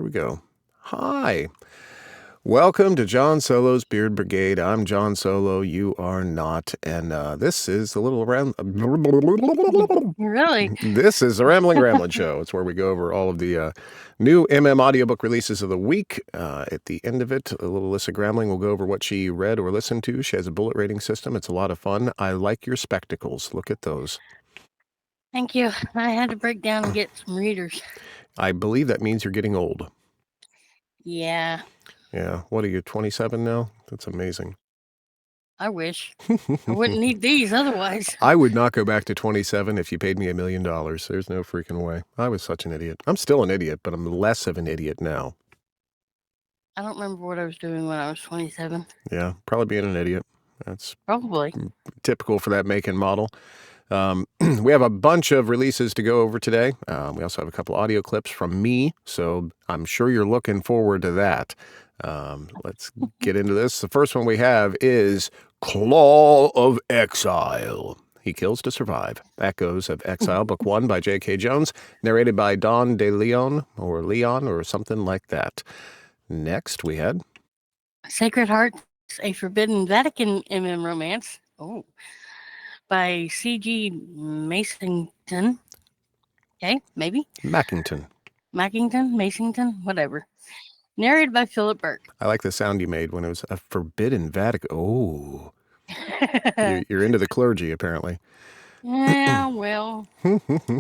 we go. Hi. Welcome to John Solo's Beard Brigade. I'm John Solo. You are not. And this is the little Really? This is the Ramblin Gramling show. It's where we go over all of the new audiobook releases of the week. At the end of it, little Alyssa Gramling will go over what she read or listened to. She has a bullet rating system. It's a lot of fun. I like your spectacles. Look at those. Thank you. I had to break down and get some readers. I believe that means you're getting old. Yeah, Yeah. What are you, 27 now? That's amazing. I wish. I wouldn't need these otherwise. I would not go back to 27 if you paid me $1 million. There's no freaking way. I was such an idiot. I'm still an idiot, but I'm less of an idiot now. I don't remember what I was doing when I was 27. Yeah, probably being an idiot. That's Probably. typical for that make and model. We have a bunch of releases to go over today. We also have a couple audio clips from me, so I'm sure you're looking forward to that. Let's get into this. The first one we have is Claw of Exile. He Kills to Survive. Echoes of Exile, Book 1 by J.K. Jones, narrated by Don de Leon, or something like that. Next, we had Sacred Hearts, a Forbidden Vatican romance. Oh. By C.G. Masington. Okay, maybe. Mackington, Masington, whatever. Narrated by Philip Burke. I like the sound you made when it was a Forbidden Vatican. Oh. You're into the clergy, apparently. Yeah, well.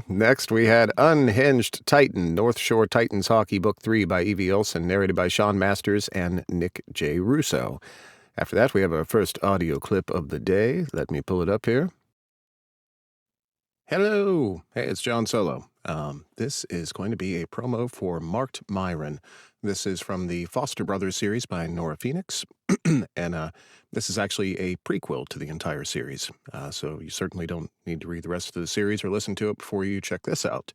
Next, we had Unhinged Titan, North Shore Titans Hockey, Book 3 by Evie Olson, narrated by Sean Masters and Nick J. Russo. After that, we have our first audio clip of the day. Let me pull it up here. Hello. Hey, it's John Solo. This is going to be a promo for Marked Myron. This is from the Foster Brothers series by Nora Phoenix, and this is actually a prequel to the entire series, so you certainly don't need to read the rest of the series or listen to it before you check this out.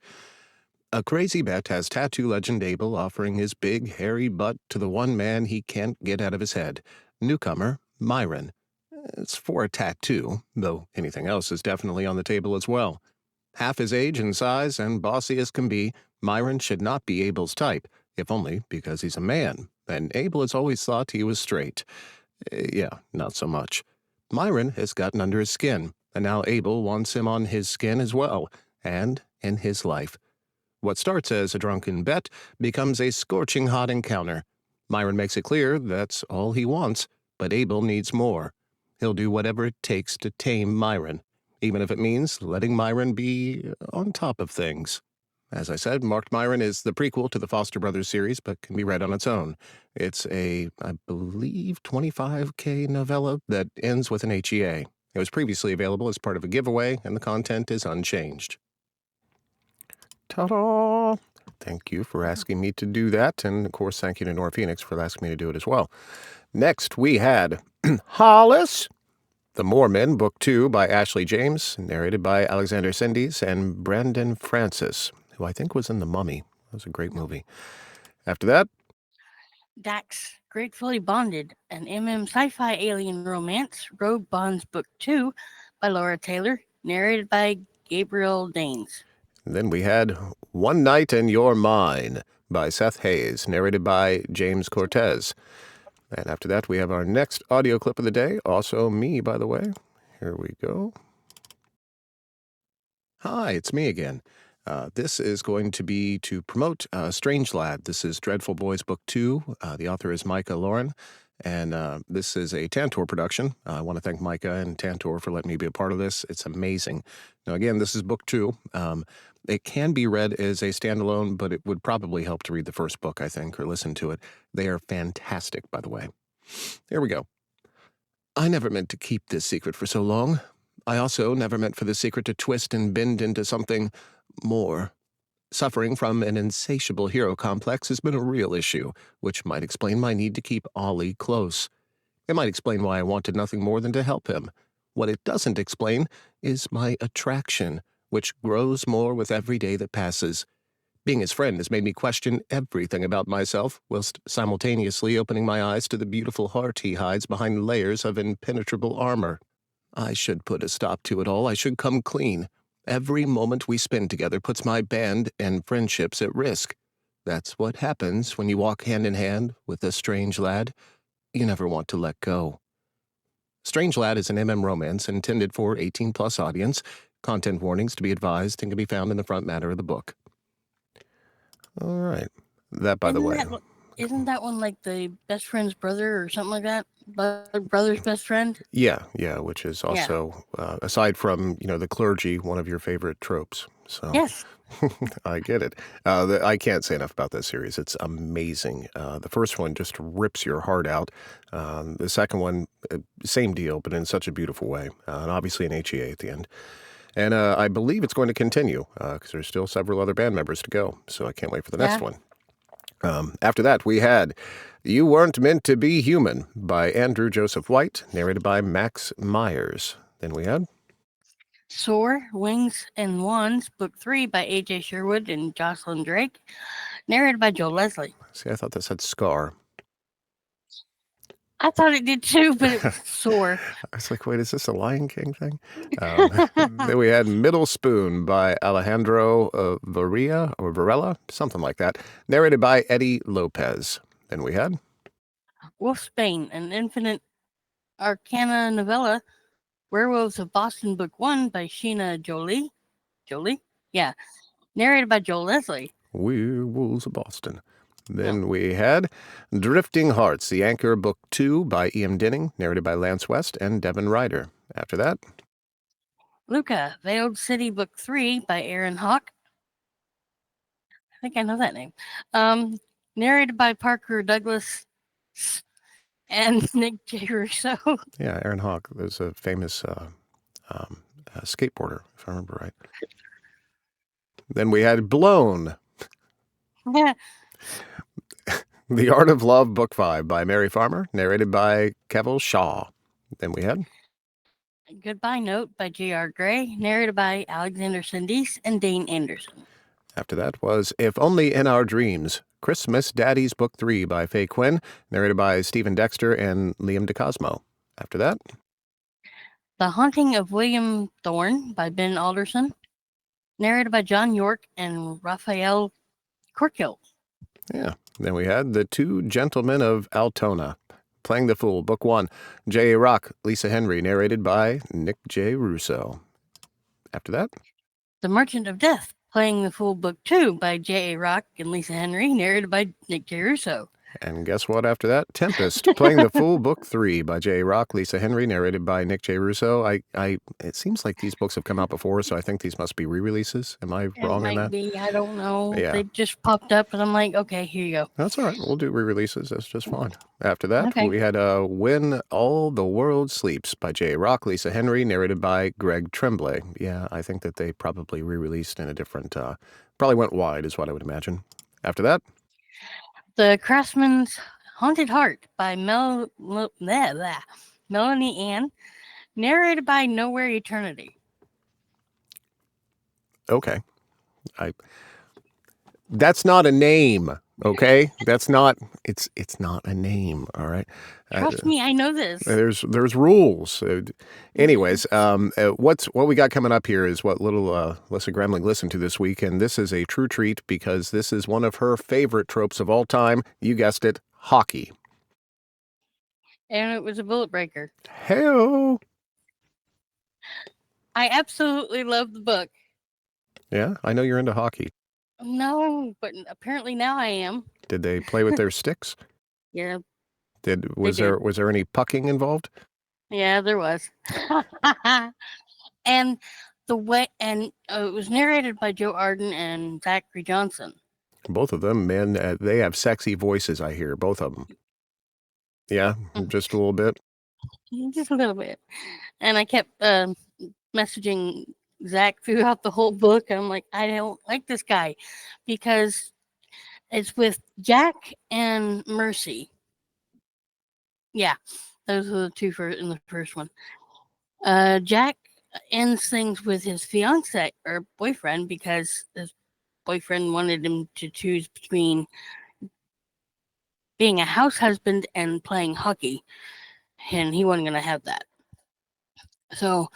A crazy bet has tattoo legend Abel offering his big, hairy butt to the one man he can't get out of his head, newcomer Myron. It's for a tattoo, though anything else is definitely on the table as well. Half his age and size and bossy as can be, Myron should not be Abel's type, if only because he's a man, and Abel has always thought he was straight. Yeah, not so much. Myron has gotten under his skin, and now Abel wants him on his skin as well, and in his life. What starts as a drunken bet becomes a scorching hot encounter. Myron makes it clear that's all he wants, but Abel needs more. He'll do whatever it takes to tame Myron, even if it means letting Myron be on top of things. As I said, Marked Myron is the prequel to the Foster Brothers series, but can be read on its own. It's a, I believe, 25K novella that ends with an HEA. It was previously available as part of a giveaway, and the content is unchanged. Ta-da! Thank you for asking me to do that, and of course, thank you to Nora Phoenix for asking me to do it as well. Next, we had Hollis, The Moormen, Book 2 by Ashley James, narrated by Alexander Sendis and Brandon Francis, who I think was in The Mummy. That was a great movie. After that, Dax, Gratefully Bonded, an sci-fi alien romance, Rogue Bonds Book 2 by Laura Taylor, narrated by Gabriel Danes. Then we had One Night and You're Mine by Seth Hayes, narrated by James Cortez. And after that, we have our next audio clip of the day, also me, by the way. Here we go. Hi, it's me again. This is going to be to promote Strange Lad. This is Dreadful Boys Book 2. The author is Micah Lauren, and this is a Tantor production. I want to thank Micah and Tantor for letting me be a part of this. It's amazing. Now, again, this is Book 2. It can be read as a standalone, but it would probably help to read the first book, I think, or listen to it. They are fantastic, by the way. Here we go. I never meant to keep this secret for so long. I also never meant for the secret to twist and bend into something more. Suffering from an insatiable hero complex has been a real issue, which might explain my need to keep Ollie close. It might explain why I wanted nothing more than to help him. What it doesn't explain is my attraction, which grows more with every day that passes. Being his friend has made me question everything about myself, whilst simultaneously opening my eyes to the beautiful heart he hides behind layers of impenetrable armor. I should put a stop to it all. I should come clean. Every moment we spend together puts my band and friendships at risk. That's what happens when you walk hand in hand with a strange lad. You never want to let go. Strange Lad is an MM romance intended for 18-plus audience. Content warnings to be advised and can be found in the front matter of the book. All right. That, by the way. Isn't that one like the best friend's brother or something like that? Brother's best friend? Yeah, which is also, aside from, the clergy, one of your favorite tropes. So Yes. I get it. I can't say enough about this series. It's amazing. The first one just rips your heart out. The second one, same deal, but in such a beautiful way. And obviously an HEA at the end. And I believe it's going to continue because there's still several other band members to go. So I can't wait for the next one. After that, we had You Weren't Meant to Be Human by Andrew Joseph White, narrated by Max Myers. Then we had Soar, Wings and Wands, Book 3 by A.J. Sherwood and Jocelyn Drake, narrated by Joe Leslie. See, I thought this had Scar. I thought it did too, but it was Soar. I was like, wait, is this a Lion King thing? Then we had Middle Spoon by Alejandro Varela, something like that, narrated by Eddie Lopez. Then we had Wolfsbane, an Infinite Arcana novella, Werewolves of Boston, Book 1 by Sheena Jolie? Yeah. Narrated by Joel Leslie. Werewolves of Boston. Then we had Drifting Hearts, The Anchor, Book 2 by E.M. Denning, narrated by Lance West and Devin Ryder. After that, Luca, Veiled City, Book 3 by Aaron Hawk. I think I know that name. Narrated by Parker Douglas and Nick J. Russo. Yeah, Aaron Hawk. There's a famous skateboarder, if I remember right. Then we had Blown. The Art of Love, Book 5 by Mary Farmer, narrated by Keval Shaw. Then we had Goodbye Note by J.R. Gray, narrated by Alexander Sandis and Dane Anderson. After that was If Only in Our Dreams, Christmas Daddies, Book 3 by Faye Quinn, narrated by Stephen Dexter and Liam DeCosmo. After that, The Haunting of William Thorne by Ben Alderson, narrated by John York and Raphael Corkill. Yeah. Then we had The Two Gentlemen of Altona, Playing the Fool, Book 1, J.A. Rock, Lisa Henry, narrated by Nick J. Russo. After that, The Merchant of Death, Playing the Fool, Book 2 by J.A. Rock and Lisa Henry, narrated by Nick J. Russo. And guess what after that? Tempest, Playing the Fool, Book 3 by J.A. Rock, Lisa Henry, narrated by Nick J. Russo. It seems like these books have come out before, so I think these must be re-releases. Am I wrong in that? It might be. I don't know. Yeah. They just popped up, and I'm like, okay, here you go. That's all right. We'll do re-releases. That's just fine. After that, we had When All the World Sleeps by J.A. Rock, Lisa Henry, narrated by Greg Tremblay. Yeah, I think that they probably re-released in a different, probably went wide is what I would imagine. After that, The Craftsman's Haunted Heart by Melanie Ann, narrated by Nowhere Eternity. Okay. That's not a name, okay? It's not a name, all right? Trust me, I know this. There's rules. Anyways, what we got coming up here is what little Alyssa Gramling listened to this week, and this is a true treat because this is one of her favorite tropes of all time. You guessed it, hockey. And it was a bullet breaker. Hey-o! I absolutely love the book. Yeah, I know you're into hockey. No, but apparently now I am. Did they play with their sticks? Yeah. Was there any pucking involved? Yeah, there was. And it was narrated by Joe Arden and Zachary Johnson. Both of them, men, they have sexy voices, I hear, both of them. Yeah, just a little bit? Just a little bit. And I kept messaging Zach throughout the whole book. I'm like, I don't like this guy because it's with Jack and Mercy. Yeah, those are the two in the first one. Jack ends things with his fiance or boyfriend because his boyfriend wanted him to choose between being a house husband and playing hockey, and he wasn't going to have that. So,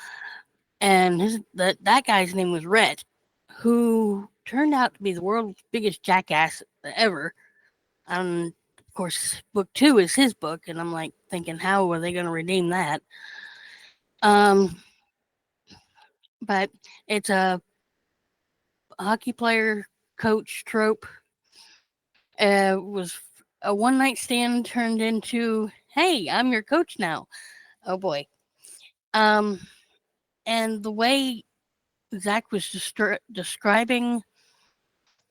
and that guy's name was Rhett, who turned out to be the world's biggest jackass ever. Of course, book 2 is his book, and I'm like thinking, how are they going to redeem that? Um, but it's a hockey player coach trope. Was a one night stand turned into, hey, I'm your coach now. Oh boy. Um, and the way Zach was describing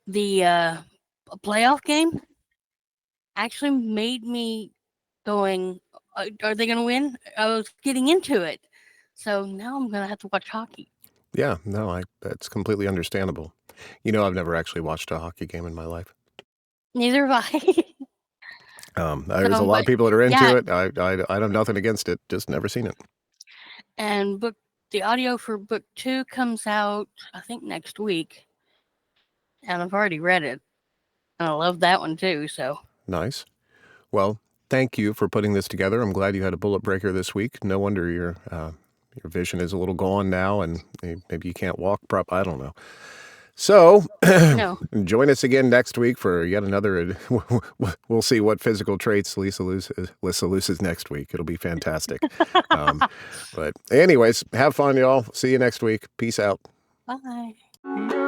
the playoff game actually made me going, are they going to win? I was getting into it. So now I'm going to have to watch hockey. Yeah, no, that's completely understandable. I've never actually watched a hockey game in my life. Neither have I. There's a lot of But people that are into yeah, it. I have nothing against it, just never seen it. and the audio for book 2 comes out, I think, next week. And I've already read it. And I love that one too. So Nice. Well, thank you for putting this together. I'm glad you had a bullet breaker this week. No wonder your vision is a little gone now, and maybe you can't walk I don't know. So, no. join us again next week for yet another. We'll see what physical traits Lisa loses next week. It'll be fantastic. But anyways, have fun, y'all. See you next week. Peace out. Bye.